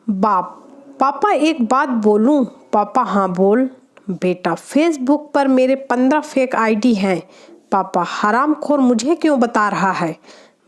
बाप, पापा एक बात बोलूं? पापा हाँ बोल। बेटा, फेसबुक पर मेरे 15 फेक आईडी हैं। पापा, हरामखोर मुझे क्यों बता रहा है?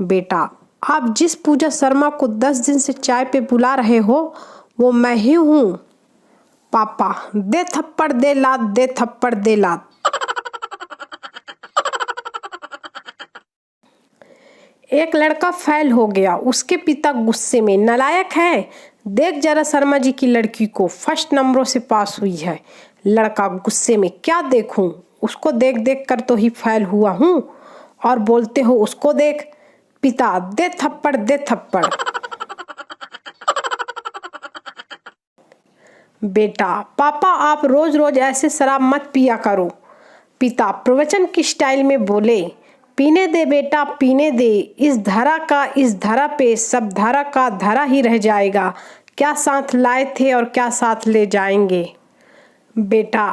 बेटा, आप जिस पूजा शर्मा को 10 दिन से चाय पे बुला रहे हो वो मैं ही हूँ। पापा, दे थप्पड़ दे लात, दे थप्पड़ दे लात। एक लड़का फेल हो गया, उसके पिता गुस्से में, नालायक है, देख जरा शर्मा जी की लड़की को, फर्स्ट नंबरों से पास हुई है। लड़का गुस्से में, क्या देखूं, उसको देख देख कर तो ही फेल हुआ हूं, और बोलते हो उसको देख। पिता, दे थप्पड़ दे थप्पड़। बेटा, पापा आप रोज रोज ऐसे शराब मत पिया करो। पिता प्रवचन की स्टाइल में बोले, पीने दे बेटा पीने दे, इस धरा का इस धरा पे सब धरा का धरा ही रह जाएगा, क्या साथ लाए थे और क्या साथ ले जाएंगे। बेटा,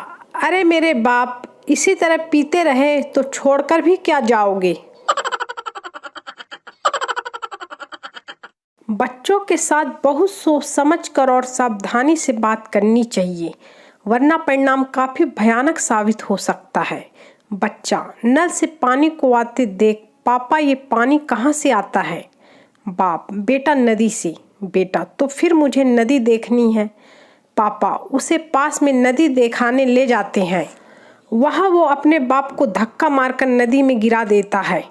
अरे मेरे बाप, इसी तरह पीते रहे तो छोड़कर भी क्या जाओगे। बच्चों के साथ बहुत सोच समझ कर और सावधानी से बात करनी चाहिए, वरना परिणाम काफी भयानक साबित हो सकता है। बच्चा नल से पानी को आते देख, पापा ये पानी कहाँ से आता है? बाप, बेटा नदी से। बेटा, तो फिर मुझे नदी देखनी है। पापा उसे पास में नदी दिखाने ले जाते हैं, वहाँ वो अपने बाप को धक्का मारकर नदी में गिरा देता है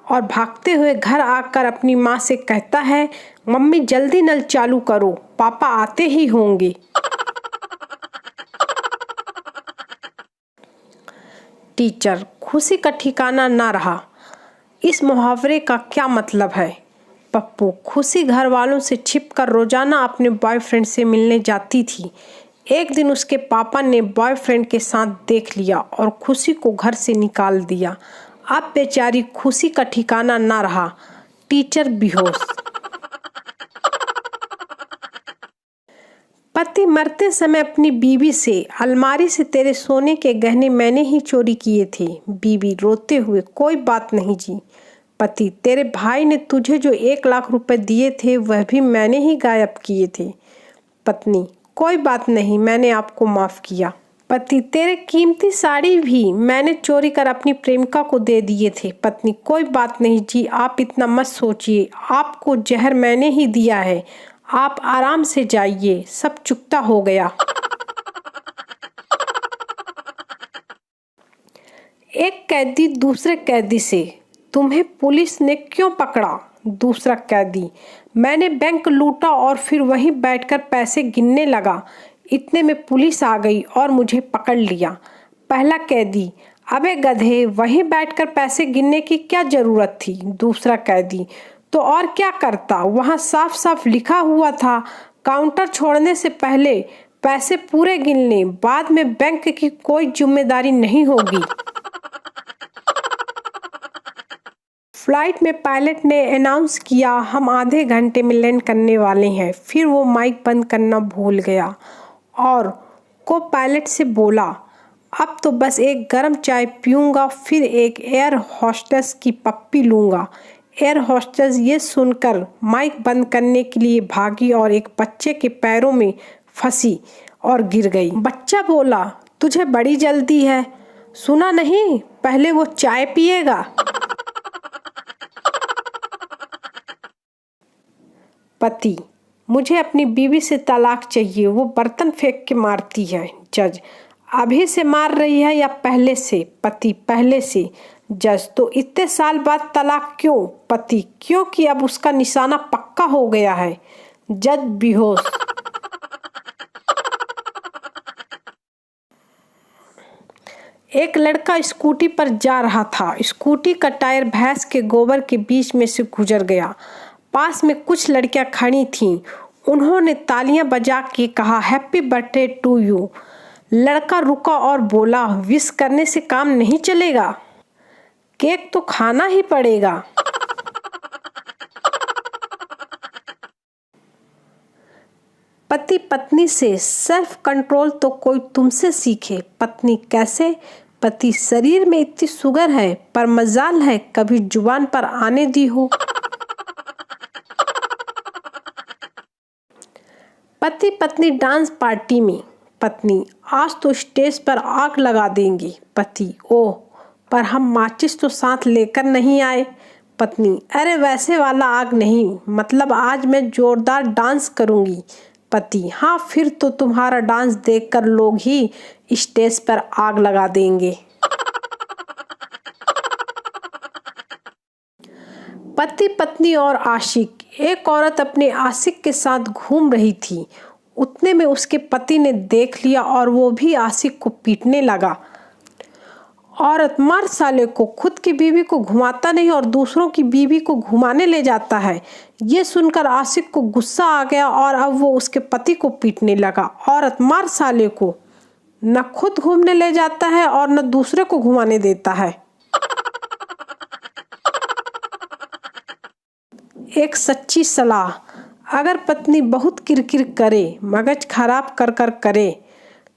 और भागते हुए घर आकर अपनी माँ से कहता है, मम्मी जल्दी नल चालू करो, पापा आते ही होंगे। टीचर, खुशी का ठिकाना ना रहा, इस मुहावरे का क्या मतलब है? पप्पू, खुशी घर वालों से छिपकर रोजाना अपने बॉयफ्रेंड से मिलने जाती थी। एक दिन उसके पापा ने बॉयफ्रेंड के साथ देख लिया और खुशी को घर से निकाल दिया। अब बेचारी खुशी का ठिकाना ना रहा। टीचर बेहोश। पति मरते समय अपनी बीवी से, अलमारी से तेरे सोने के गहने मैंने ही चोरी किए थे। बीवी रोते हुए, कोई बात नहीं जी। पति, तेरे भाई ने तुझे जो 1 लाख रुपए दिए थे वह भी मैंने ही गायब किए थे। पत्नी, कोई बात नहीं, मैंने आपको माफ किया। पति, तेरे कीमती साड़ी भी मैंने चोरी कर अपनी प्रेमिका को दे दिए थे। पत्नी, कोई बात नहीं जी, आप इतना मत सोचिए, आपको जहर मैंने ही दिया है, आप आराम से जाइए, सब चुकता हो गया। एक कैदी दूसरे कैदी से, तुम्हें पुलिस ने क्यों पकड़ा? दूसरा कैदी, मैंने बैंक लूटा और फिर वहीं बैठकर पैसे गिनने लगा, इतने में पुलिस आ गई और मुझे पकड़ लिया। पहला कैदी, अबे गधे, वहीं बैठकर पैसे गिनने की क्या जरूरत थी? दूसरा कैदी, तो और क्या करता, वहां साफ साफ लिखा हुआ था, काउंटर छोड़ने से पहले पैसे पूरे गिन लें, बाद में बैंक की कोई जिम्मेदारी नहीं होगी। फ्लाइट में पायलट ने अनाउंस किया, हम आधे घंटे में लैंड करने वाले हैं। फिर वो माइक बंद करना भूल गया और को पायलट से बोला, अब तो बस एक गर्म चाय पीऊंगा, फिर एक एयर होस्टेस की पप्पी लूंगा। एयर होस्टेस ये सुनकर माइक बंद करने के लिए भागी और एक बच्चे के पैरों में फंसी और गिर गई। बच्चा बोला, तुझे बड़ी जल्दी है, सुना नहीं, पहले वो चाय पिएगा। पति, मुझे अपनी बीवी से तलाक चाहिए, वो बर्तन फेंक के मारती है। जज, अभी से मार रही है या पहले से? पति, पहले से। जज, तो इतने साल बाद तलाक क्यों? पति, क्योंकि अब उसका निशाना पक्का हो गया है। जज बेहोश। एक लड़का स्कूटी पर जा रहा था, स्कूटी का टायर भैंस के गोबर के बीच में से गुजर गया। पास में कुछ लड़कियां खड़ी थीं, उन्होंने तालियां बजा के कहा, हैप्पी बर्थडे टू यू। लड़का रुका और बोला, विश करने से काम नहीं चलेगा, केक तो खाना ही पड़ेगा। पति पत्नी से, सेल्फ कंट्रोल तो कोई तुमसे सीखे। पत्नी, कैसे? पति, शरीर में इतनी शुगर है पर मजाल है कभी जुबान पर आने दी हो। पति पत्नी डांस पार्टी में। पत्नी, आज तो स्टेज पर आग लगा देंगे। पति, ओह, पर हम माचिस तो साथ लेकर नहीं आए। पत्नी, अरे वैसे वाला आग नहीं, मतलब आज मैं जोरदार डांस करूंगी। पति, हाँ, फिर तो तुम्हारा डांस देखकर लोग ही स्टेज पर आग लगा देंगे। पति पत्नी और आशिक। एक औरत अपने आशिक के साथ घूम रही थी। उतने में उसके पति ने देख लिया और वो भी आशिक को पीटने लगा। औरत, मार साले को, खुद की बीवी को घुमाता नहीं और दूसरों की बीवी को घुमाने ले जाता है। ये सुनकर आशिक को गुस्सा आ गया और अब वो उसके पति को पीटने लगा। औरत, मार साले को, न खुद घूमने ले जाता है और न दूसरे को घुमाने देता है। एक सच्ची सलाह। अगर पत्नी बहुत किरकिर करे, मगज खराब कर कर करे,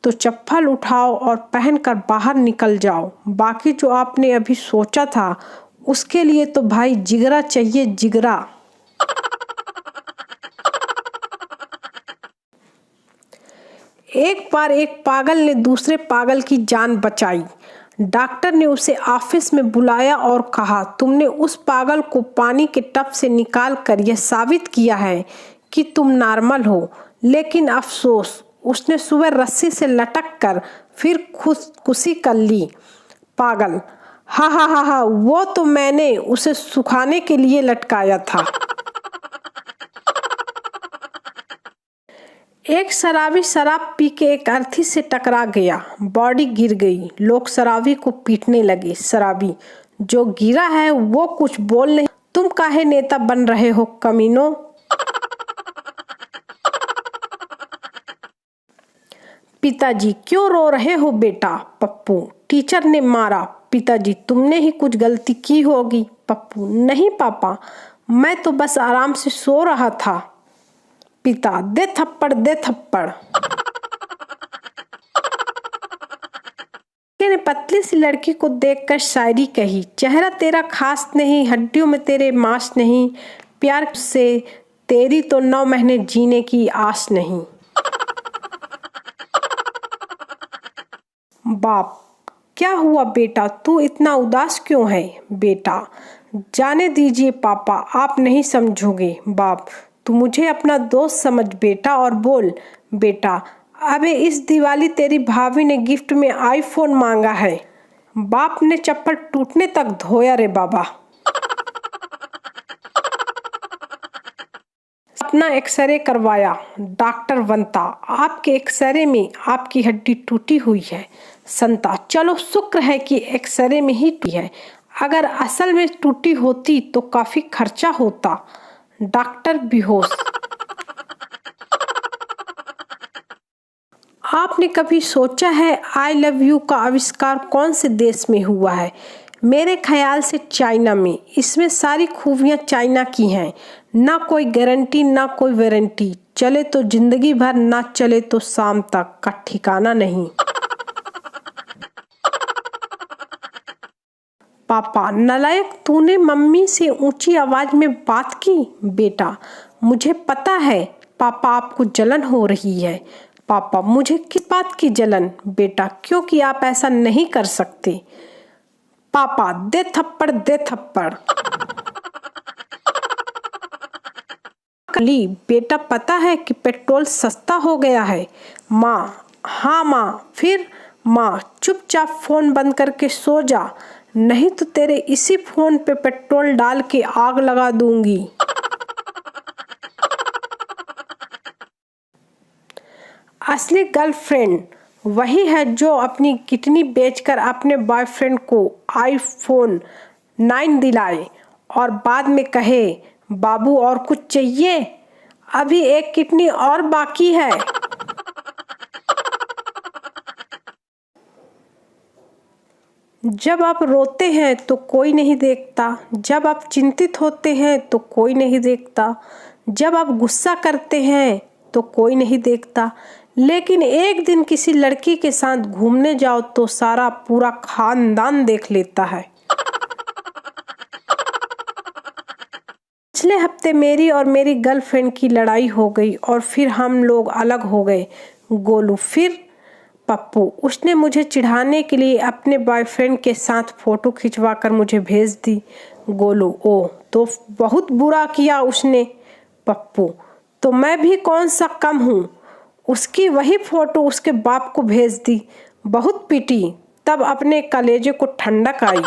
तो चप्पल उठाओ और पहनकर बाहर निकल जाओ। बाकी जो आपने अभी सोचा था उसके लिए तो भाई जिगरा चाहिए, जिगरा। एक बार एक पागल ने दूसरे पागल की जान बचाई। डॉक्टर ने उसे ऑफिस में बुलाया और कहा, तुमने उस पागल को पानी के टब से निकाल कर यह साबित किया है कि तुम नॉर्मल हो, लेकिन अफसोस, उसने सुबह रस्सी से लटक कर फिर खुदकुशी कर ली। पागल, हा हा हा हा, वो तो मैंने उसे सुखाने के लिए लटकाया था। एक शराबी शराब पी के एक अर्थी से टकरा गया, बॉडी गिर गई। लोग शराबी को पीटने लगे। शराबी, जो गिरा है वो कुछ बोल नहीं, तुम काहे नेता बन रहे हो कमीनों। पिताजी, क्यों रो रहे हो बेटा। पप्पू, टीचर ने मारा। पिताजी, तुमने ही कुछ गलती की होगी। पप्पू, नहीं पापा, मैं तो बस आराम से सो रहा था। पिता, दे थप्पड़, दे थप्पड़। ने पतली सी लड़की को देखकर शायरी कही, चेहरा तेरा खास नहीं, हड्डियों में तेरे मांस नहीं, प्यार से तेरी तो 9 महीने जीने की आस नहीं। बाप, क्या हुआ बेटा, तू इतना उदास क्यों है। बेटा, जाने दीजिए पापा, आप नहीं समझोगे। बाप, तू मुझे अपना दोस्त समझ बेटा और बोल। बेटा, अबे इस दिवाली तेरी भाभी ने गिफ्ट में आईफोन मांगा है। बाप ने चप्पल टूटने तक धोया रे बाबा। अपना एक्सरे करवाया। डॉक्टर बनता, आपके एक्सरे में आपकी हड्डी टूटी हुई है। संता, चलो शुक्र है कि एक्सरे में ही टूटी है, अगर असल में टूटी होती तो काफी खर्चा होता। डॉक्टर बेहोश। आपने कभी सोचा है आई लव यू का आविष्कार कौन से देश में हुआ है। मेरे ख्याल से चाइना में। इसमें सारी खूबियां चाइना की हैं, ना कोई गारंटी ना कोई वारंटी, चले तो जिंदगी भर, ना चले तो शाम तक का ठिकाना नहीं। पापा, नालायक, तूने मम्मी से ऊंची आवाज में बात की। बेटा, मुझे पता है पापा आपको जलन हो रही है। पापा, मुझे किस बात की जलन। बेटा, क्योंकि आप ऐसा नहीं कर सकते। पापा, दे थप्पड़, दे थप्पड़। ली, बेटा पता है कि पेट्रोल सस्ता हो गया है। माँ, हाँ माँ, फिर। माँ, चुपचाप फोन बंद करके सो जा, नहीं तो तेरे इसी फोन पे पेट्रोल डाल के आग लगा दूंगी। असली गर्लफ्रेंड वही है जो अपनी किडनी बेचकर अपने बॉयफ्रेंड को आईफोन 9 दिलाए और बाद में कहे, बाबू और कुछ चाहिए, अभी एक किडनी और बाकी है। जब आप रोते हैं तो कोई नहीं देखता, जब आप चिंतित होते हैं तो कोई नहीं देखता, जब आप गुस्सा करते हैं तो कोई नहीं देखता, लेकिन एक दिन किसी लड़की के साथ घूमने जाओ तो सारा पूरा खानदान देख लेता है। पिछले पिछले हफ्ते मेरी और मेरी गर्लफ्रेंड की लड़ाई हो गई और फिर हम लोग अलग हो गए। गोलू, फिर? पप्पू, उसने मुझे चिढ़ाने के लिए अपने बॉयफ्रेंड के साथ फोटो खिंचवाकर मुझे भेज दी। गोलू, ओ तो बहुत बुरा किया उसने। पप्पू, तो मैं भी कौन सा कम हूँ, उसकी वही फोटो उसके बाप को भेज दी। बहुत पीटी, तब अपने कलेजे को ठंडक आई।